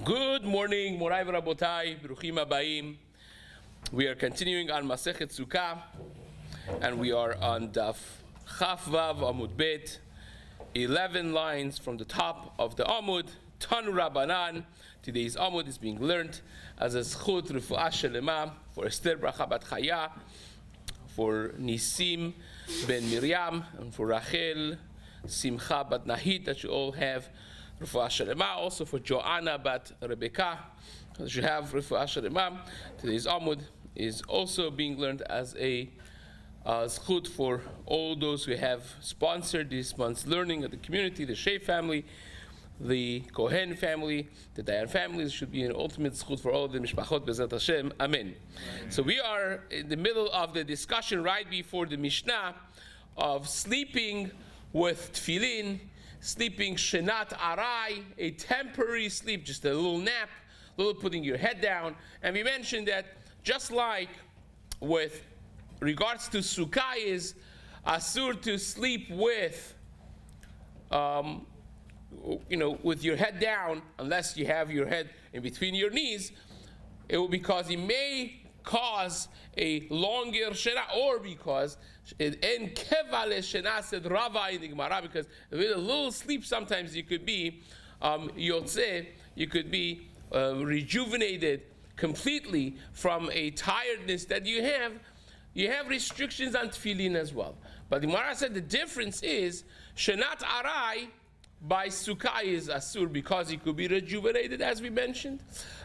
Good morning, Morai v'Rabotai, Bruchim Abayim. We are continuing on Masechet Succah, and we are on Daf Chaf Vav Amud Bet, 11 lines from the top of the Amud. Tanu Rabbanan. Today's Amud is being learned as a Zchut Refuah Shelema for Esther Bracha Bat Chaya, for Nisim Ben Miriam, and for Rachel Simcha Bat Nahid, that you all have Refuah Shelema. Also for Joanna Bat Rebecca, that you have Refuah Shelema. Today's Amud is also being learned as a zchut for all those who have sponsored this month's learning of the community, the Shea family, the Kohen family, the Dayan families. Should be an ultimate zchut for all of the Mishpachot B'ezrat Hashem. Amen. So we are in the middle of the discussion right before the Mishnah of sleeping with tefillin, sleeping shenat arai, a temporary sleep, just a little nap, a little putting your head down. And we mentioned that just like with regards to Sukkah is asur to sleep with, with your head down, unless you have your head in between your knees. It will because it may cause a longer shena, or because en kevale shena said Rava in the Gemara, because with a little sleep sometimes you could be yotzeh, you could be rejuvenated completely from a tiredness that you have. You have restrictions on tefillin as well. But the Gemara said the difference is shenat arai by sukkah is asur because it could be rejuvenated, as we mentioned.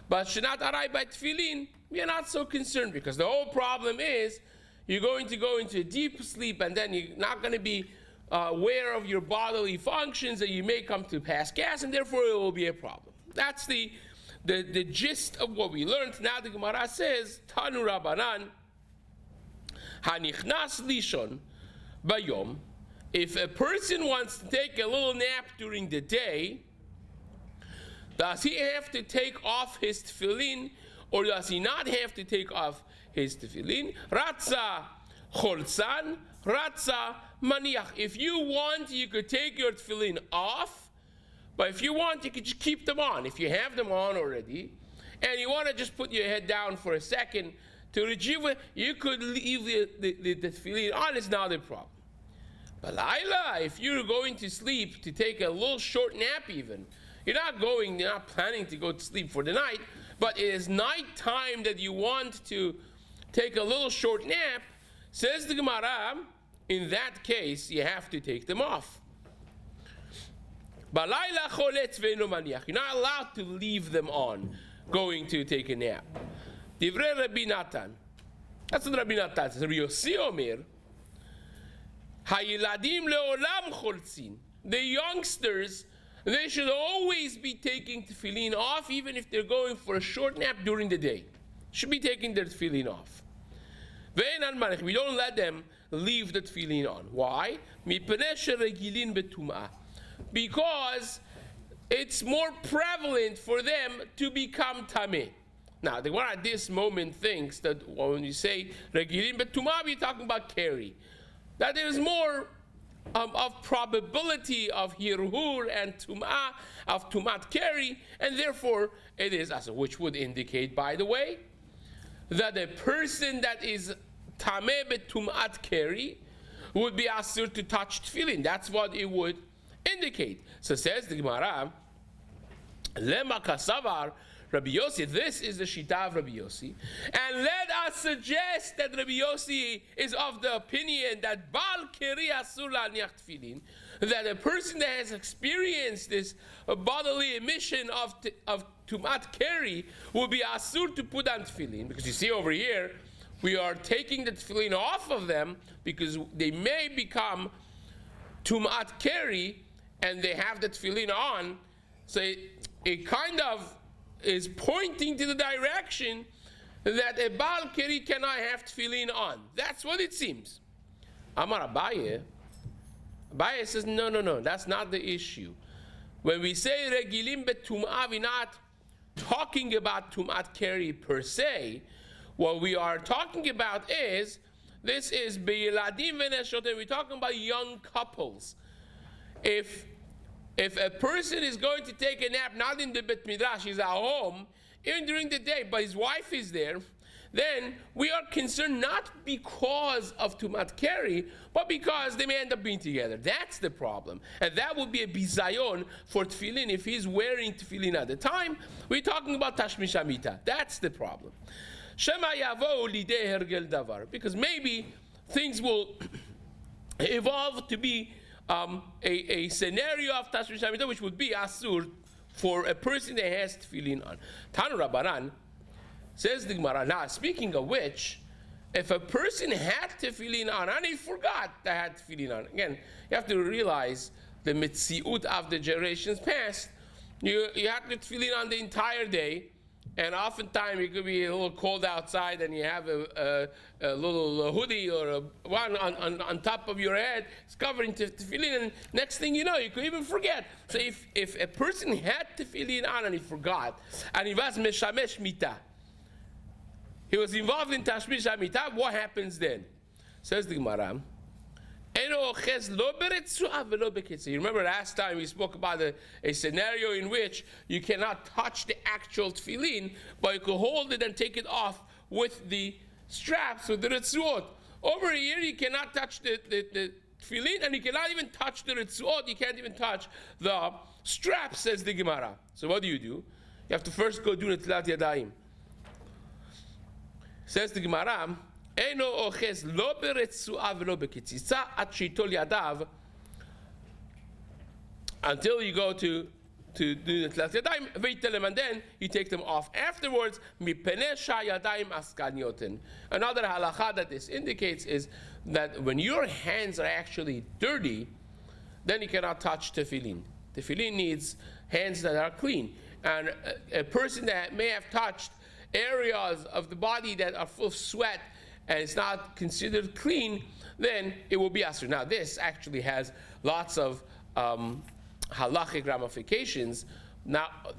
But shenat arai by tefillin, we are not so concerned, because the whole problem is you're going to go into a deep sleep and then you're not going to be aware of your bodily functions, and you may come to pass gas, and therefore it will be a problem. That's the gist of what we learned. Now the Gemara says, Tanu Rabbanan, Hanichnas lishon bayom. If a person wants to take a little nap during the day, does he have to take off his tefillin, or does he not have to take off his tefillin? Ratza cholzan, ratza maniach. If you want, you could take your tefillin off, but if you want, you could just keep them on. If you have them on already, and you want to just put your head down for a second to rejuvenate, you could leave the tefillin on. It's not a problem. But Laila, if you're going to sleep to take a little short nap even, you're not planning to go to sleep for the night, but it is night time that you want to take a little short nap, says the Gemara, in that case, you have to take them off. But Laila choletz ve'eno maniach. You're not allowed to leave them on, going to take a nap. Divrei Rabbi Natan. That's what Rabbi Natan says. Rabbi Yossi Omer, Hayiladim leolam choltzin. The youngsters, they should always be taking tefillin off, even if they're going for a short nap during the day. Should be taking their tefillin off. We don't let them leave the tefillin on. Why? Because it's more prevalent for them to become tameh. Now, the one at this moment thinks that when you say regilin betumah, we're talking about carry. That there's more of probability of hirhur and tum'ah, of tumat carry, and therefore it is as which would indicate, by the way, that a person that is tameh betumat carry would be asur to touch tefillin. That's what it would indicate. So says the Gemara, lema kasavar Rabbi Yossi, this is the Shita of Rabbi Yossi, and let us suggest that Rabbi Yossi is of the opinion that Bal Keri Asur Laniach Tefillin, that a person that has experienced this bodily emission of Tumat Keri will be Asur to put on Tefillin, because you see over here, we are taking the Tefillin off of them because they may become Tumat Keri and they have the Tefillin on, so it kind of is pointing to the direction that a Baal Keri cannot have tefillin on. That's what it seems. Amar Abaye says, no, that's not the issue. When we say regilim betum'ah, we're not talking about tumat keri per se. What we are talking about is, this is beyiladim v'neshotem, we're talking about young couples. If if a person is going to take a nap, not in the Bet Midrash, he's at home, even during the day, but his wife is there, then we are concerned not because of Tumat Keri, but because they may end up being together. That's the problem. And that would be a bizayon for tefillin if he's wearing tefillin at the time. We're talking about Tashmish Amita. That's the problem. Shema yavo lidei hergel davar. Because maybe things will evolve to be a scenario of Tashmish Amita, which would be asur for a person that has tefillin on. Tanu Rabbanan, says the Gemara. Now, speaking of which, if a person had tefillin on and he forgot that had tefillin on, again, you have to realize the mitziut of the generations past. You have the tefillin on the entire day, and oftentimes it could be a little cold outside, and you have a little hoodie or one on top of your head. It's covering tefillin, and next thing you know, you could even forget. So if a person had tefillin on and he forgot, and he was meshamesh mita, he was involved in Tashmish Amita, what happens then? Says the Gemara. You remember last time we spoke about a scenario in which you cannot touch the actual tefillin, but you can hold it and take it off with the straps, with the ritzuot. Over here, you cannot touch the tefillin, and you cannot even touch the ritzuot. You can't even touch the straps, says the Gemara. So what do? You have to first go do Netilat Yadayim. Says the Gemara, Eno ochez lo beretzua velo bekitzitza at sheitol yadav, until you go to do the Netilat Yadayim, veitelem, and then you take them off afterwards. Mipnei shayadayim askanyoten. Another halacha that this indicates is that when your hands are actually dirty, then you cannot touch tefillin. Tefillin needs hands that are clean, and a person that may have touched areas of the body that are full of sweat and it's not considered clean, then it will be asur. Now this actually has lots of halachic ramifications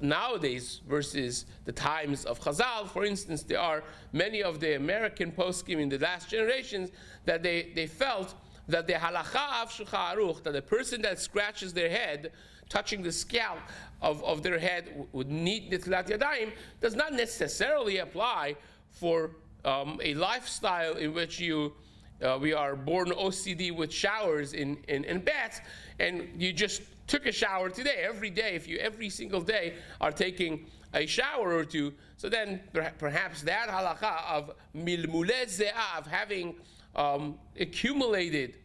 nowadays versus the times of Chazal. For instance, there are many of the American poskim in the last generations that they felt that the halacha of Shulchan Aruch, that the person that scratches their head, touching the scalp of their head would need Netilat Yadayim, does not necessarily apply for a lifestyle in which we are born OCD with showers in baths, and you just took a shower today. Every day, if you every single day are taking a shower or two, so then perhaps that halacha of milmuleh ze'ah, of having accumulated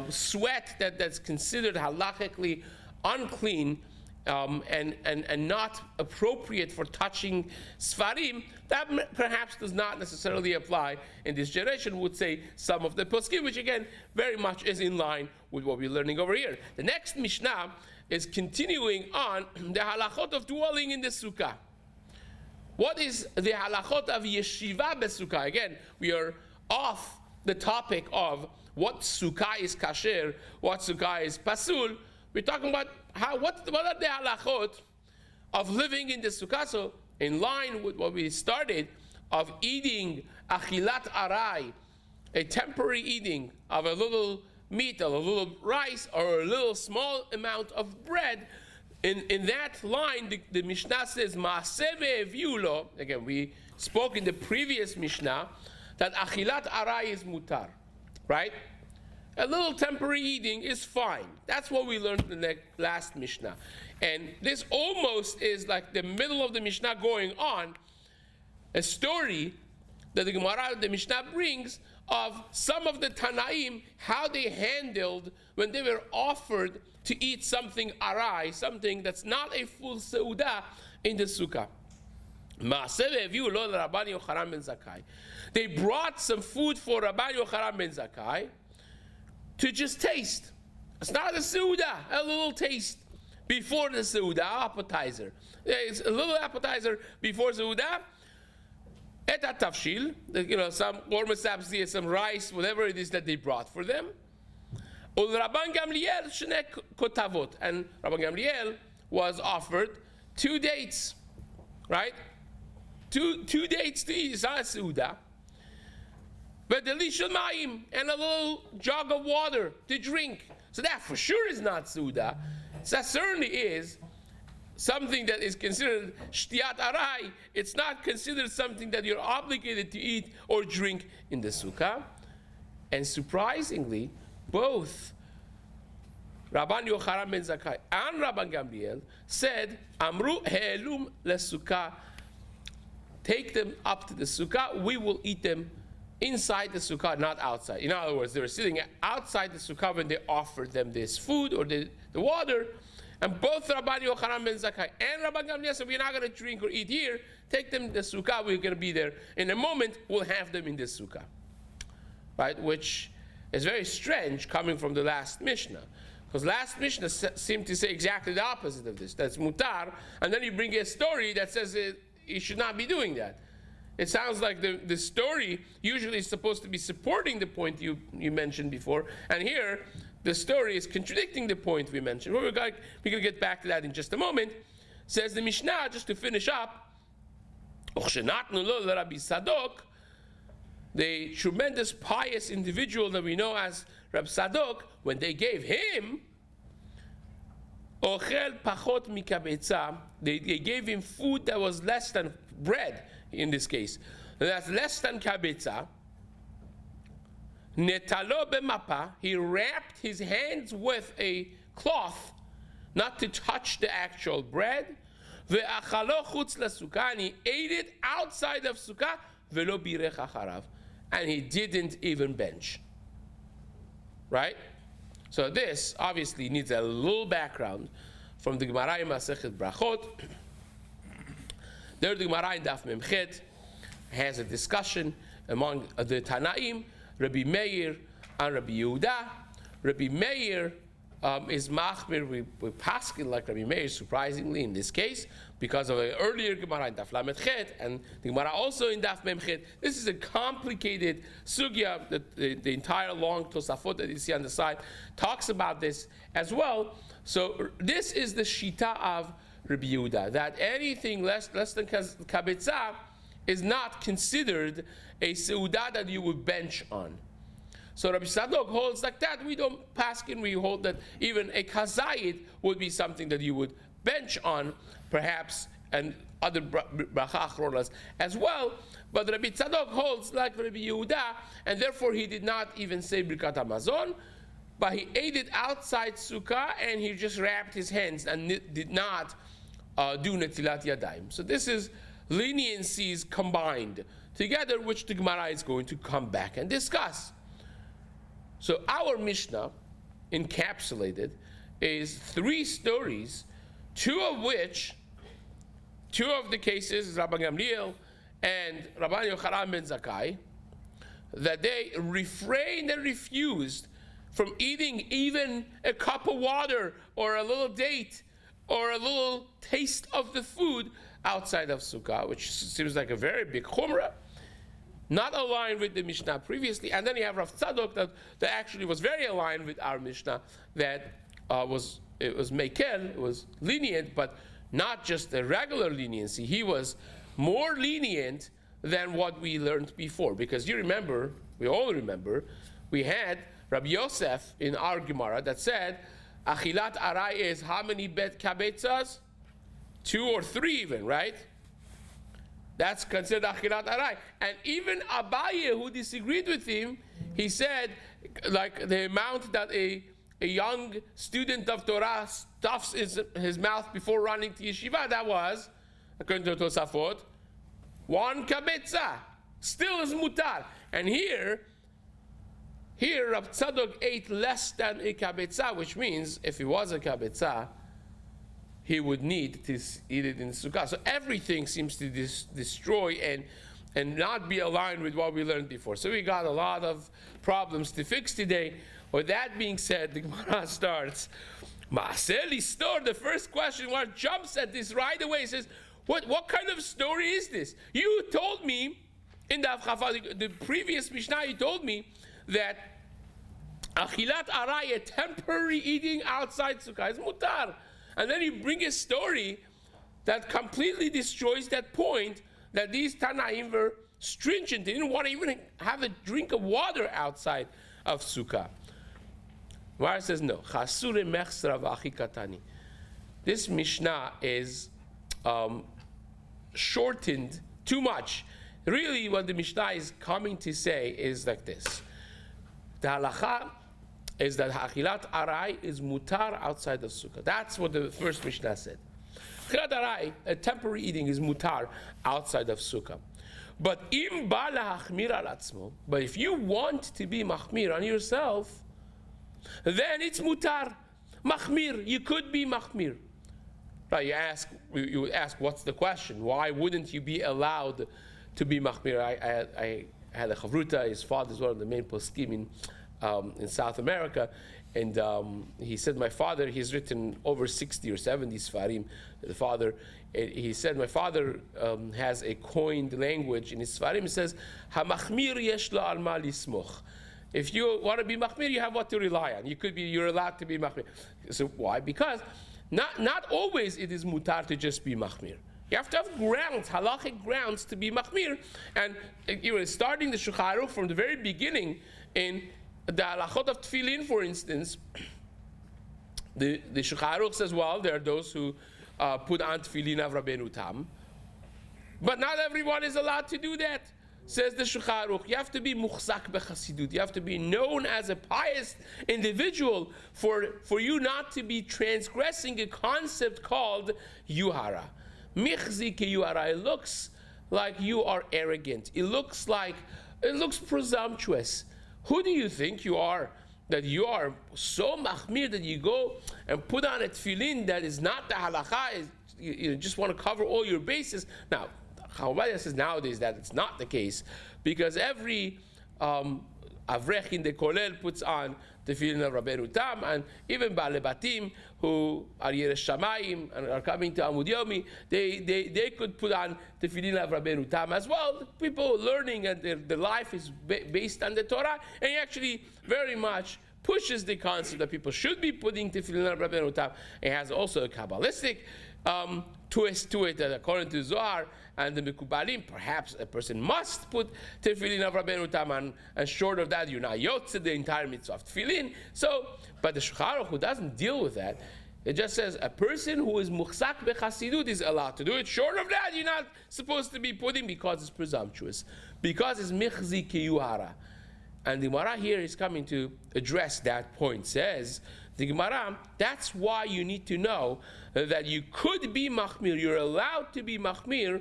sweat that's considered halachically unclean and not appropriate for touching Sfarim, that perhaps does not necessarily apply in this generation, would say some of the poskim, which again very much is in line with what we're learning over here. The next Mishnah is continuing on the halachot of dwelling in the sukkah. What is the halachot of yeshiva besukkah? Again, we are off the topic of what sukkah is kasher, what sukkah is pasul. We're talking about what are the halachot of living in the sukkah. So in line with what we started of eating achilat arai, a temporary eating of a little meat, of a little rice, or a little small amount of bread, in that line, the Mishnah says, Ma'aseh ve'eviulo. Again, we spoke in the previous Mishnah that achilat arai is mutar, right? A little temporary eating is fine. That's what we learned in the last Mishnah. And this almost is like the middle of the Mishnah going on, a story that the Gemara, the Mishnah brings of some of the Tanaim, how they handled when they were offered to eat something arai, something that's not a full seudah in the sukkah. They brought some food for Rabbi Yochanan ben Zakkai to just taste. It's not a seudah, a little taste before the seudah, appetizer. It's a little appetizer before seudah. Et tafshil, some ormasapsi, some rice, whatever it is that they brought for them. Ul Rabban Gamliel shne kotavot, and Rabban Gamliel was offered 2 dates, right? Two dates to eat, it's not a seudah. But the lishon mayim, and a little jug of water to drink. So that for sure is not seudah. So that certainly is something that is considered shtiyat arai. It's not considered something that you're obligated to eat or drink in the sukkah. And surprisingly, both Rabban Yochanan ben Zakkai and Rabban Gamliel said, Amru he'elum lesukkah, take them up to the sukkah, we will eat them inside the sukkah, not outside. In other words, they were sitting outside the sukkah when they offered them this food or the water. And both Rabban Yochanan ben Zakkai and Rabban Gamliel said, we're not going to drink or eat here. Take them to the sukkah. We're going to be there. In a moment, we'll have them in the sukkah. Right? Which is very strange coming from the last Mishnah. Because last Mishnah seemed to say exactly the opposite of this. That's mutar. And then you bring a story that says you should not be doing that. It sounds like the story usually is supposed to be supporting the point you mentioned before. And here, the story is contradicting the point we mentioned. We're going to get back to that in just a moment. Says the Mishnah, just to finish up, the tremendous pious individual that we know as Rab Sadok, when they gave him, they gave him food that was less than bread, in this case. That's less than kabetza. Netalo b'mapa, he wrapped his hands with a cloth, not to touch the actual bread. Ve'achalo chutz l'sukkah, and he ate it outside of sukkah. Ve'lo birech acharav, and he didn't even bench. Right? So this obviously needs a little background from the Gemara in Masechet Brachot. There the Gemara in Daf Memchet has a discussion among the Tanaim, Rabbi Meir and Rabbi Yehuda. Rabbi Meir is machmir with paskin like Rabbi Meir, surprisingly in this case, because of an earlier Gemara in Daf Lamed Chet, and the Gemara also in Daf Mem Chet. This is a complicated sugya. The entire long Tosafot that you see on the side talks about this as well. So this is the shita of Rabbi Yehuda, that anything less than kabetza is not considered a seudah that you would bench on. So Rabbi Sadok holds like that. We don't paskin, we hold that even a kazayit would be something that you would bench on, perhaps, and other bracha achronas as well. But Rabbi Sadok holds like Rabbi Yehuda, and therefore he did not even say Birkat HaMazon, but he ate it outside sukkah, and he just wrapped his hands and did not do netilat yadayim. So this is leniencies combined together, which the Gemara is going to come back and discuss. So our Mishnah, encapsulated, is 3 stories, 2 of the cases is Rabban Gamliel and Rabban Yochanan ben Zakkai, that they refrained and refused from eating even a cup of water or a little date or a little taste of the food outside of Sukkah, which seems like a very big chumrah, not aligned with the Mishnah previously. And then you have Rav Tzadok that actually was very aligned with our Mishnah, that was mekel, it was lenient, but not just a regular leniency. He was more lenient than what we learned before. Because you remember, we all remember, we had Rabbi Yosef in our Gemara that said, Achilat arai is how many bet kabetzas? 2 or 3 even, right? That's considered achilat arai. And even Abaye, who disagreed with him, he said, like the amount that a young student of Torah stuffs his mouth before running to yeshiva, that was, according to Tosafot, 1 kabetza. Still is mutar. And here Rav Tzadok ate less than a kabetza, which means if he was a kabetza, he would need to eat it in sukkah. So everything seems to destroy and not be aligned with what we learned before. So we got a lot of problems to fix today. With that being said, the Gemara starts. Ma'aseh store. The first question, what jumps at this right away, says, what kind of story is this? You told me in the previous Mishnah, you told me that achilat arai, a temporary eating outside sukkah, is mutar. And then you bring a story that completely destroys that point, that these Tanaim were stringent. They didn't want to even have a drink of water outside of Sukkah. Gemara says no. Chasure mechsra v'achi katani. This Mishnah is shortened too much. Really, what the Mishnah is coming to say is like this. The halacha is that achilat arai is mutar outside of sukkah. That's what the first Mishnah said. Achilat arai, a temporary eating, is mutar outside of sukkah. But im ba lahachmir al atzmo, but if you want to be machmir on yourself, then it's mutar. Machmir, you could be machmir. Right, you ask, what's the question? Why wouldn't you be allowed to be machmir? I had a chavruta. His father is one of the main poskim in South America, and he said, my father, he's written over 60 or 70 Sfarim. The father, he said, my father has a coined language in his Sfarim. He says, "Hamachmir yesh lo al ma lismoch." If you want to be machmir, you have what to rely on. You're allowed to be machmir. So why? Because not always it is mutar to just be machmir. You have to have grounds, halachic grounds to be machmir. And you know, starting the Shulchan Aruch from the very beginning, in the halachot of tefillin, for instance, the Shulchan Aruch says, well, there are those who put on tefillin of Rabbeinu Tam, but not everyone is allowed to do that. Says the Shulchan Aruch, you have to be muchzak bechasidut. You have to be known as a pious individual for you not to be transgressing a concept called yuhara. Michzi ke yuhara. It looks like you are arrogant. It looks presumptuous. Who do you think you are? That you are so machmir that you go and put on a tefillin that is not the halacha. You just want to cover all your bases. Now, Chavruta says nowadays that it's not the case, because every avrech in the kolel puts on tefillin of Rabbeinu Tam, and even Baalei Batim who are Yeresh Shamayim and are coming to Amud Yomi, they could put on tefillin of Rabbeinu Tam as well. People learning, and their life is based on the Torah, and he actually very much pushes the concept that people should be putting tefillin of Rabbeinu Tam. It has also a Kabbalistic twist to it, that according to Zohar and the Mekubalim, perhaps a person must put tefillin of Rabbeinu Tam, and short of that, you're not yotze the entire mitzvah of tefillin. So, but the Shulchan Aruch, who doesn't deal with that, it just says a person who is muchzak bechasidut is allowed to do it. Short of that, you're not supposed to be putting, because it's presumptuous, because it's michzi kiyuhara. And the Gemara here is coming to address that point. Says the Gemara, that's why you need to know that you could be machmir, you're allowed to be machmir,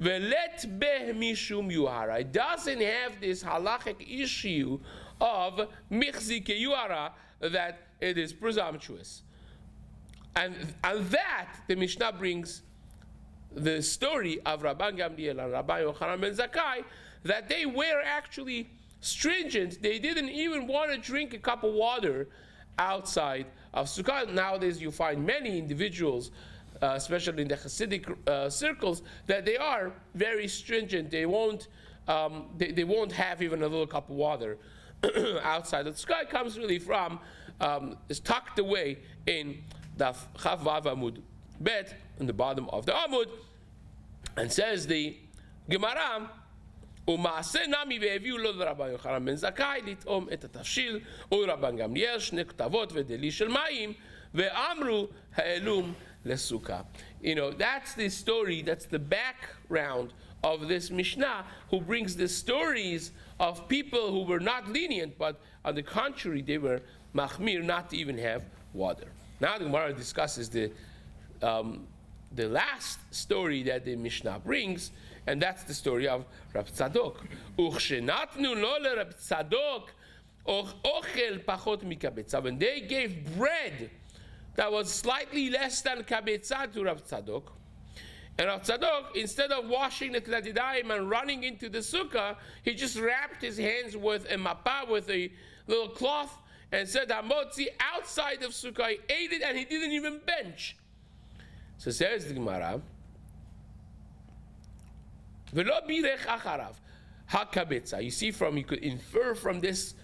velet beh mishum yuhara. It doesn't have this halachic issue of michzi keyuhara, that it is presumptuous. And that the Mishnah brings the story of Rabban Gamliel and Rabbi Yochanan ben Zakkai, that they were actually stringent. They didn't even want to drink a cup of water outside of Sukkah. Nowadays you find many individuals, especially in the Hasidic circles, that they are very stringent. They won't have even a little cup of water outside. The Sukkah comes really from, is tucked away in the Chav Vav Amud Bet, in the bottom of the Amud, and says the Gemara, ומעשה נמי והביאו לו לרבן יוחנן בן זכאי לטעום את התבשיל ורבן גמליאל שני כתבות ודלי של מים ואמרו העלום לסוכה. You know, that's the story, that's the background of this Mishnah, who brings the stories of people who were not lenient, but on the contrary, they were machmir, not to even have water. Now the Gemara discusses the last story that the Mishnah brings, and that's the story of Rab Tzadok. Uchshenatnu lo leRab Tzadok ochel pachot mikabetza. When they gave bread that was slightly less than kabetza to Rab Tzadok, and Rab Tzadok, instead of washing the tladidayim and running into the sukkah, he just wrapped his hands with a mapa, with a little cloth, and said hamotzi outside of sukkah. He ate it, and he didn't even bench. So says the Gemara, V'lo birech acharav hakabetza. You could infer from this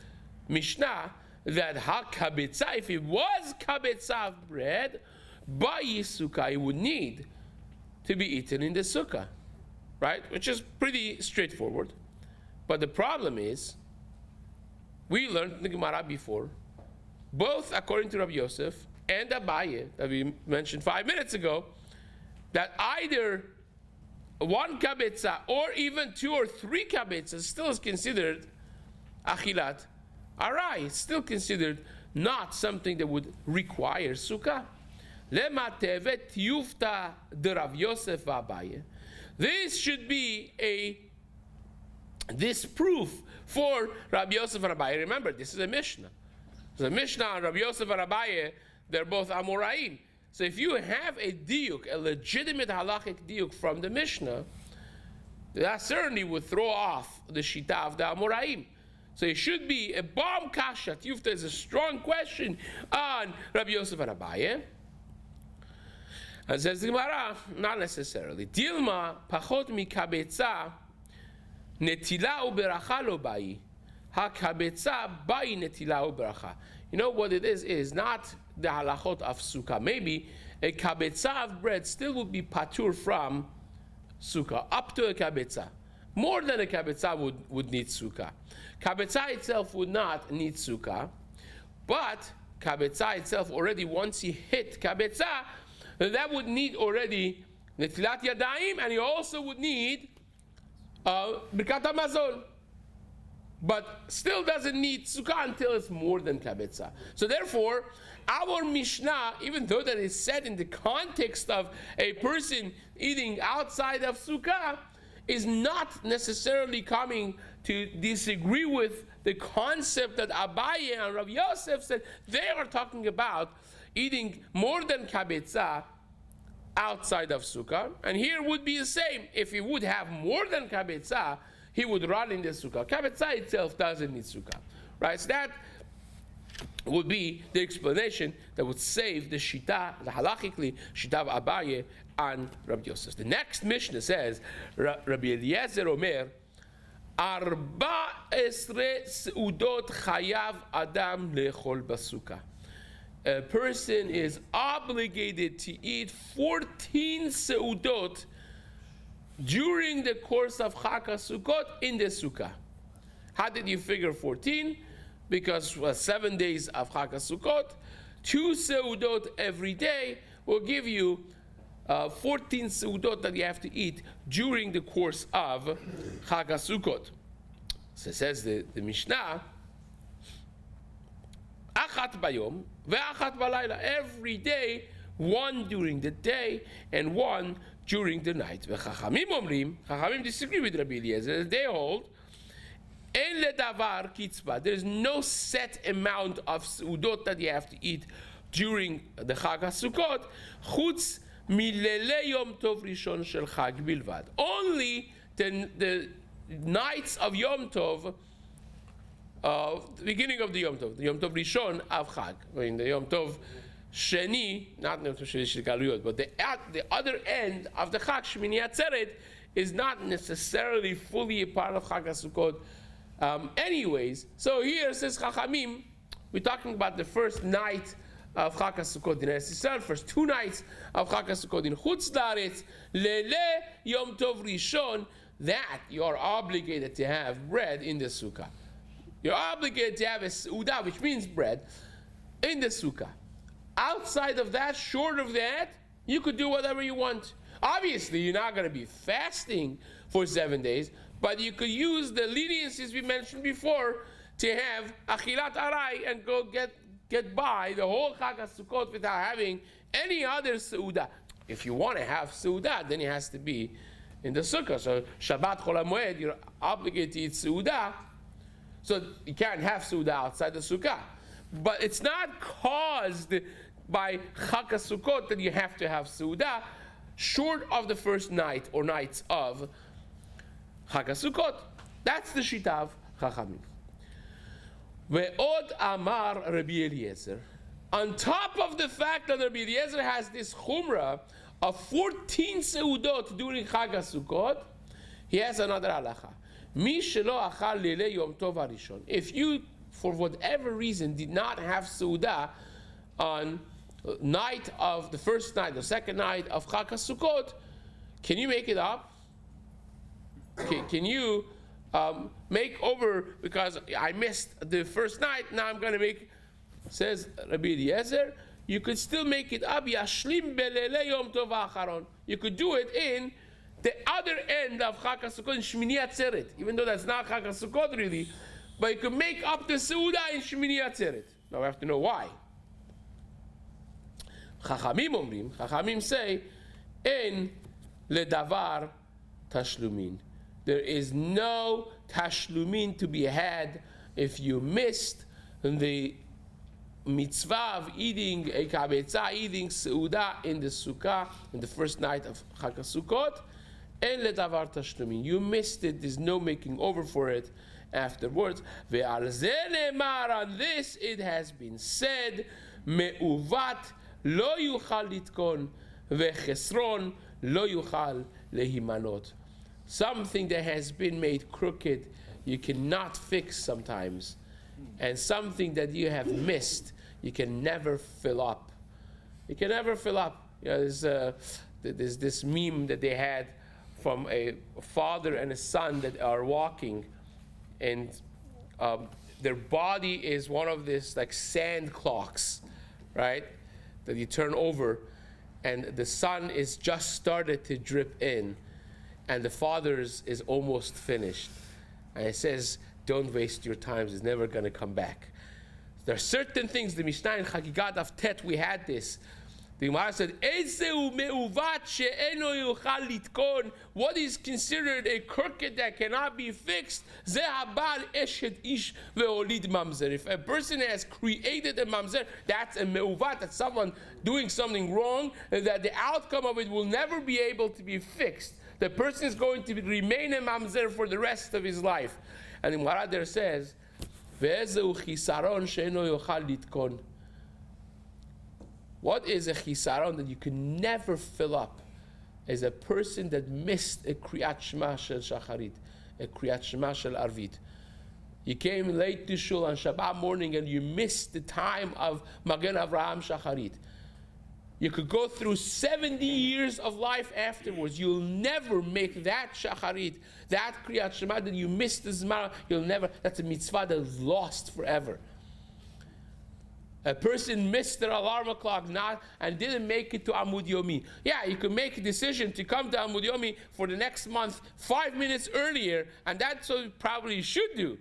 Mishnah that hakabetza, if it was kabetza of bread, by sukkah, it would need to be eaten in the sukkah, right? Which is pretty straightforward. But the problem is, we learned in the Gemara before both according to Rabbi Yosef and Abaye, that we mentioned 5 minutes ago, that either one kabetza or even 2 or 3 kabetzas still is considered achilat arai. It's still considered not something that would require sukkah. Lema tevet yufta de Rav Yosef Abaye. This should be this proof for Rabbi Yosef and Abaye. Remember, this is a Mishnah. So the Mishnah and Rabbi Yosef and Abaye, they're both Amoraim. So if you have a diuk, a legitimate halachic diuk from the Mishnah, that certainly would throw off the shita of the Amoraim. So it should be a bomb kasha. Yufta is a strong question on Rabbi Yosef and Abaye. And says the Gemara, not necessarily. Dilma pachot mikabetza netila uberacha lo bai. Ha-kabetza bai netila uberacha. You know what it is not the halachot of sukkah. Maybe a kabetza of bread still would be patur from sukkah, up to a kabetza. More than a kabetza would need sukkah. Kabetza itself would not need sukkah, but kabetza itself already, once you hit kabetza, that would need already netilat yadayim, and you also would need birkat hamazon. But still doesn't need sukkah until it's more than kabetza. So therefore, our Mishnah, even though that is said in the context of a person eating outside of sukkah, is not necessarily coming to disagree with the concept that Abaye and Rav Yosef said. They are talking about eating more than kabetza outside of sukkah, and here would be the same. If he would have more than kabetza, he would run in the sukkah. Kabetza itself doesn't need sukkah, right? So that would be the explanation that would save the shita, the halachically shita of Abaye and Rabbi Yosef. The next Mishnah says, Rabbi Eliezer Omer, Arba esre seudot chayav adam lechol basukah. A person is obligated to eat 14 seudot during the course of Chag HaSukkot in the sukkah. How did you figure 14? Because 7 days of Chag HaSukkot, 2 seudot every day will give you 14 seudot that you have to eat during the course of Chag HaSukkot. So says the Mishnah, Achat bayom ve'achat balayla. Every day, 1 during the day and 1 during the night. Ve'chachamim omrim, Chachamim disagree with Rabbi Eliezer. They hold, en ledavar kitzba. There's no set amount of seudot that you have to eat during the Chag HaSukkot. Chutz milele yom tov rishon shel Chag bilvad. Only the nights of Yom Tov, the beginning of the Yom Tov Rishon of Chag. I mean, the Yom Tov Sheni, not Yom Tov Sheni Shel Galuyot, but the other end of the Chag, Shmini Atzeret, is not necessarily fully a part of Chag HaSukkot anyways. So here says Chachamim, we're talking about the first night of Chag HaSukkot in Eretz Yisrael, first 2 nights of Chag HaSukkot in Chutz La'aretz, Lele Yom Tov Rishon, that you are obligated to have bread in the sukkah. You're obligated to have a seudah, which means bread, in the sukkah. Outside of that, short of that, you could do whatever you want. Obviously, you're not going to be fasting for 7 days, but you could use the leniencies we mentioned before to have achilat arai and go get by the whole Chag HaSukkot without having any other seudah. If you want to have seudah, then it has to be in the sukkah. So Shabbat Chol HaMoed, you're obligated to eat seudah, so you can't have seudah outside the sukkah. But it's not caused by Chag HaSukkot that you have to have seudah, short of the first night or nights of Chag HaSukkot. That's the shita of Chachamim. Ve'od amar Rabbi Eliezer. On top of the fact that Rabbi Eliezer has this chumrah of 14 seudot during Chag HaSukkot, he has another halacha. Mi shelo achal lele yom tov harishon. If you, for whatever reason, did not have seudah on night of the first night, the second night of Chag HaSukkot, can you make it up? Can you make over, because I missed the first night, now I'm going to make Says Rabbi Eliezer, you could still make it up. Yashlim belele Yom Tov Acharon. You could do it in the other end of Chag HaSukkot in Shmini Atzeret, even though that's not Chag HaSukkot really, but you could make up the Seudah in Shmini Atzeret. Now we have to know why. Chachamim say, En ledavar tashlumin. There is no tashlumin to be had if you missed the mitzvah of eating a kabetza, eating seudah in the sukkah, in the first night of Chag HaSukkot. En ledavar tashlumin. You missed it, there's no making over for it afterwards. Ve'al ze ne'emar, on this it has been said, me'uvat lo yuchal litkon, ve'chesron lo yuchal lehimanot. Something that has been made crooked, you cannot fix sometimes. And something that you have missed, you can never fill up. You can never fill up. You know, there's this meme that they had from a father and a son that are walking, and their body is one of these like sand clocks, right? That you turn over, and the son is just started to drip in, and the father's is almost finished. And it says, don't waste your time, it's never going to come back. There are certain things, the Mishnah in Chagigat of Tet, we had this. The Gemara said, what is considered a crooked that cannot be fixed? If a person has created a mamzer, that's a meuvat, that's someone doing something wrong, and that the outcome of it will never be able to be fixed. The person is going to remain a mamzer for the rest of his life. And the Gemara there says, what is a chisaron that you can never fill up? Is a person that missed a kriyat shema shel shacharit, a kriyat shema shel arvit. You came late to shul on Shabbat morning and you missed the time of Magen Avraham shacharit. You could go through 70 years of life afterwards. You'll never make that shacharit, that kriyat shema that you missed the zman. You'll never. That's a mitzvah that is lost forever. A person missed their alarm clock and didn't make it to Amud Yomi. Yeah, you can make a decision to come to Amud Yomi for the next month 5 minutes earlier, and that's what you probably should do.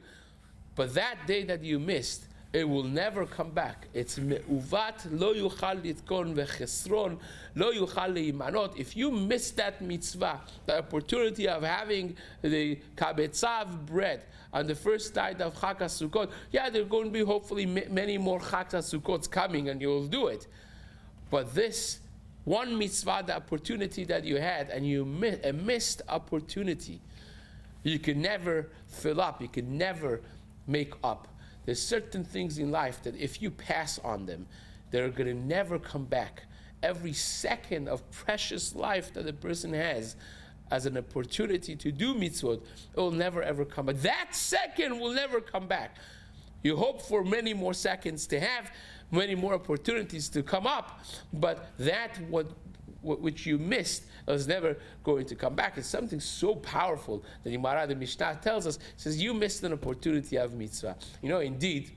But that day that you missed, it will never come back. It's me'uvat lo yuchal litkon vechesron lo yuchal leimanot. If you miss that mitzvah, the opportunity of having the kabetzav bread on the first night of Chag HaSukkot, yeah, there are going to be hopefully many more Chag HaSukkots coming and you'll do it. But this one mitzvah, the opportunity that you had, and you a missed opportunity, you can never fill up, you can never make up. There's certain things in life that if you pass on them, they're going to never come back. Every second of precious life that a person has as an opportunity to do mitzvot, it will never ever come back. That second will never come back. You hope for many more seconds to have, many more opportunities to come up, but that which you missed is never going to come back. It's something so powerful that the Mishnah tells us, says you missed an opportunity of mitzvah. You know, indeed,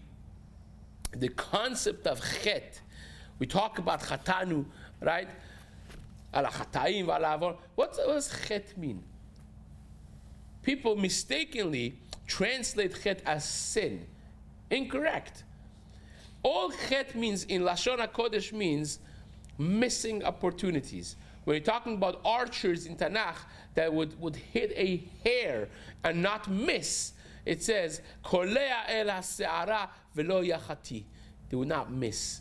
the concept of chet, we talk about chatanu, right? What does chet mean? People mistakenly translate chet as sin. Incorrect. All chet means in Lashon HaKodesh means missing opportunities. When you're talking about archers in Tanakh that would hit a hair and not miss, it says, Kolea el ha'se'ara velo yachati. They would not miss.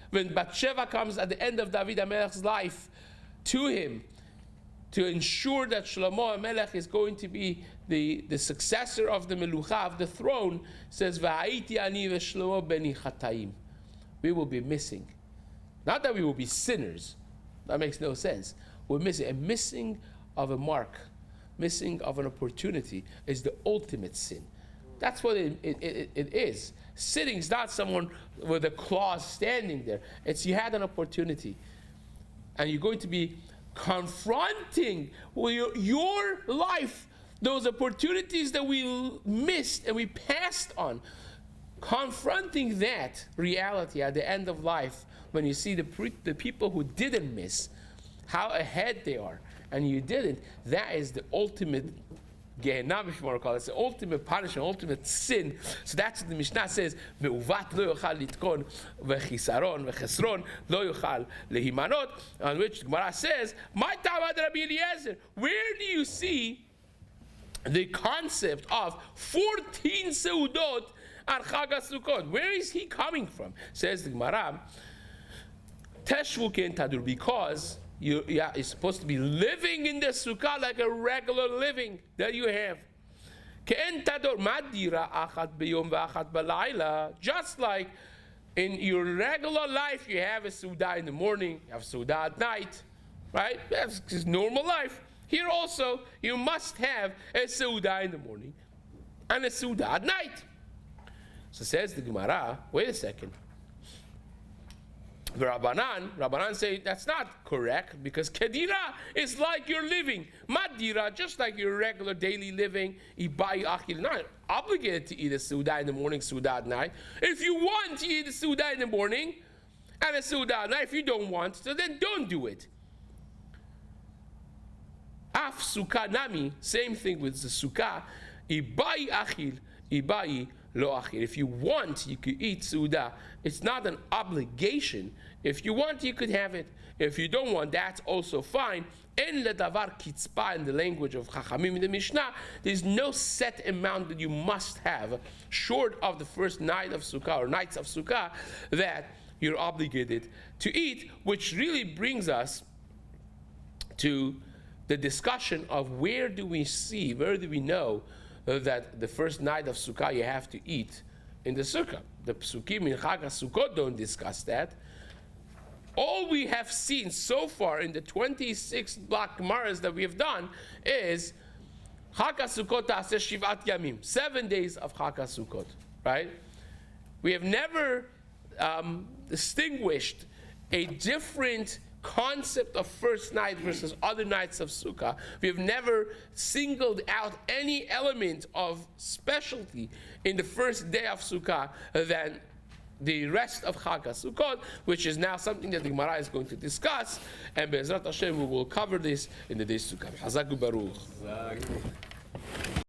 When Bathsheba comes at the end of David HaMelech's life to him to ensure that Shlomo HaMelech is going to be the successor of the Melucha, of the throne, says, V'ha'iti ani v'Shlomo beni chataim. We will be missing. Not that we will be sinners. That makes no sense. We're missing. A missing of a mark, missing of an opportunity is the ultimate sin. That's what it is. Sitting is not someone with a clause standing there. It's you had an opportunity. And you're going to be confronting your life, those opportunities that we missed and we passed on. confronting that reality at the end of life, when you see the people who didn't miss, how ahead they are, and you didn't, that is the ultimate Gehenna, if you want to call it. It's the ultimate punishment, ultimate sin. So that's what the Mishnah says, "Me'uvat lo yochal litkon, vechisaron, vechesron lo yochal lehimanot," on which the Gemara says, "My Tamad Rabbi Eliezer." Where do you see the concept of 14 seudot at Chag HaSukkot? Where is he coming from? Says the Gemara, Teshvu ken tadur, because you're supposed to be living in the sukkah like a regular living that you have. Just like in your regular life, you have a sudah in the morning, you have a sudah at night, right? That's just normal life. Here also, you must have a sudah in the morning and a sudah at night. So says the Gemara, wait a second. The Rabbanan say that's not correct, because Kedira is like you're living. Madira, just like your regular daily living. Ibai Achil, not obligated to eat a Sudah in the morning, Sudah at night. If you want to eat a Sudah in the morning and a Sudah at night, if you don't want, so then don't do it. Af Sukkah Nami, same thing with the Sukkah. Ibai Achil, Ibai Lo Achil. If you want, you could eat Sudah. It's not an obligation. If you want, you could have it. If you don't want, that's also fine. En ledavar kitzpa, in the language of Chachamim in the Mishnah, there's no set amount that you must have, short of the first night of Sukkah or nights of Sukkah, that you're obligated to eat, which really brings us to the discussion of where do we know that the first night of Sukkah you have to eat in the Sukkah. The Psukim in Chag HaSukkot don't discuss that. All we have seen so far in the 26 block Gemaras that we have done is Chag HaSukkot ta'aseh shivat yamim, 7 days of Chag HaSukkot, right? We have never distinguished a different concept of first night versus other nights of Sukkah. We have never singled out any element of specialty in the first day of Sukkah than the rest of Chag HaSukkot, which is now something that the Gemara is going to discuss, and Be'ezrat Hashem we will cover this in the days to come. Chazak u'baruch.